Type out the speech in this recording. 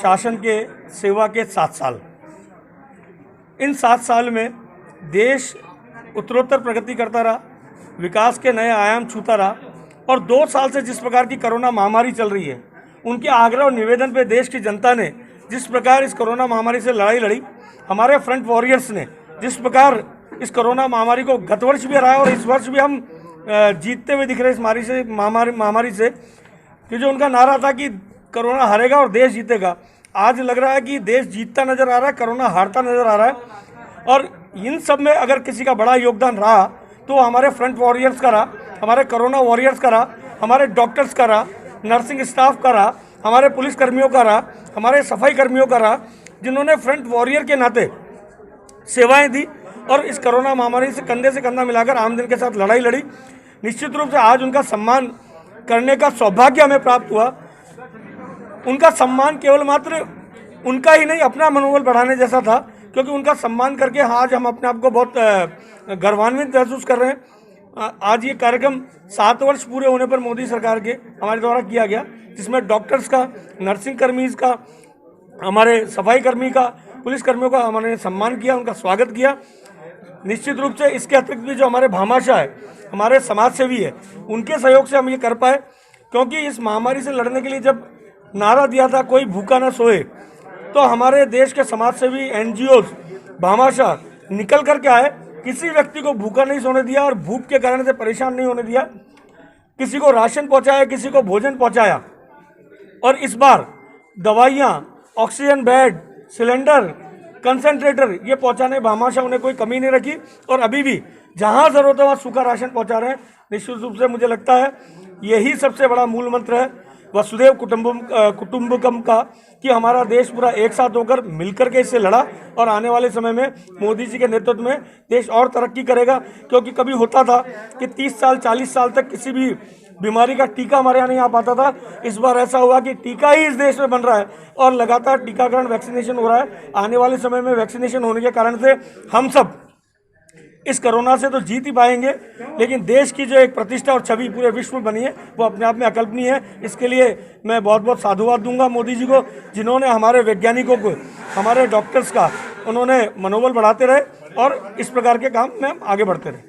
शासन के सेवा के 7 साल। इन 7 साल में देश उत्तरोत्तर प्रगति करता रहा, विकास के नए आयाम छूता रहा और 2 साल से जिस प्रकार की कोरोना महामारी चल रही है, उनके आग्रह और निवेदन पे देश की जनता ने जिस प्रकार इस कोरोना महामारी से लड़ाई लड़ी, हमारे फ्रंट वॉरियर्स ने जिस प्रकार इस कोरोना महामारी को गत वर्ष भी हराया और इस वर्ष भी हम जीतते हुए दिख रहे इस महामारी से कि जो उनका नारा था कि कोरोना हारेगा और देश जीतेगा, आज लग रहा है कि देश जीतता नजर आ रहा है, कोरोना हारता नजर आ रहा है। और इन सब में अगर किसी का बड़ा योगदान रहा तो हमारे फ्रंट वॉरियर्स का रहा, हमारे कोरोना वॉरियर्स का रहा, हमारे डॉक्टर्स का रहा, नर्सिंग स्टाफ का रहा, हमारे पुलिस कर्मियों का रहा, हमारे सफाई कर्मियों का रहा, जिन्होंने फ्रंट वॉरियर के नाते सेवाएं दी और इस कोरोना महामारी से कंधा मिलाकर आम दिन के साथ लड़ाई लड़ी। निश्चित रूप से आज उनका सम्मान करने का सौभाग्य हमें प्राप्त हुआ। उनका सम्मान केवल मात्र उनका ही नहीं, अपना मनोबल बढ़ाने जैसा था, क्योंकि उनका सम्मान करके आज हम अपने आप को बहुत गर्वान्वित महसूस कर रहे हैं। आज ये कार्यक्रम 7 वर्ष पूरे होने पर मोदी सरकार के हमारे द्वारा किया गया, जिसमें डॉक्टर्स का, नर्सिंग कर्मीज का, हमारे सफाई कर्मी का, पुलिस कर्मियों का हमारे सम्मान किया, उनका स्वागत किया। निश्चित रूप से इसके अतिरिक्त भी जो हमारे भामाशाह है, हमारे समाज सेवी है, उनके सहयोग से हम ये कर पाए, क्योंकि इस महामारी से लड़ने के लिए जब नारा दिया था कोई भूखा न सोए, तो हमारे देश के समाज सेवी, एनजीओ, भामाशाह निकल करके आए, किसी व्यक्ति को भूखा नहीं सोने दिया और भूख के कारण से परेशान नहीं होने दिया, किसी को राशन पहुंचाया, किसी को भोजन पहुंचाया। और इस बार दवाइयाँ, ऑक्सीजन बेड, सिलेंडर, कंसंट्रेटर ये पहुंचाने भामाशाह उन्हें कोई कमी नहीं रखी और अभी भी जहां जरूरत है वहाँ सूखा राशन पहुंचा रहे हैं। निश्चित रूप से मुझे लगता है यही सबसे बड़ा मूल मंत्र है वसुधैव कुटुंबकम का, कि हमारा देश पूरा एक साथ होकर मिलकर के इससे लड़ा और आने वाले समय में मोदी जी के नेतृत्व में देश और तरक्की करेगा। क्योंकि कभी होता था कि 30 साल 40 साल तक किसी भी बीमारी का टीका हमारे यहाँ नहीं आ पाता था। इस बार ऐसा हुआ कि टीका ही इस देश में बन रहा है और लगातार टीकाकरण, वैक्सीनेशन हो रहा है। आने वाले समय में वैक्सीनेशन होने के कारण से हम सब इस कोरोना से तो जीत ही पाएंगे, लेकिन देश की जो एक प्रतिष्ठा और छवि पूरे विश्व में बनी है वो अपने आप में अकल्पनीय है। इसके लिए मैं बहुत बहुत साधुवाद दूंगा मोदी जी को, जिन्होंने हमारे वैज्ञानिकों को, हमारे डॉक्टर्स का उन्होंने मनोबल बढ़ाते रहे और इस प्रकार के काम में हम आगे बढ़ते रहे।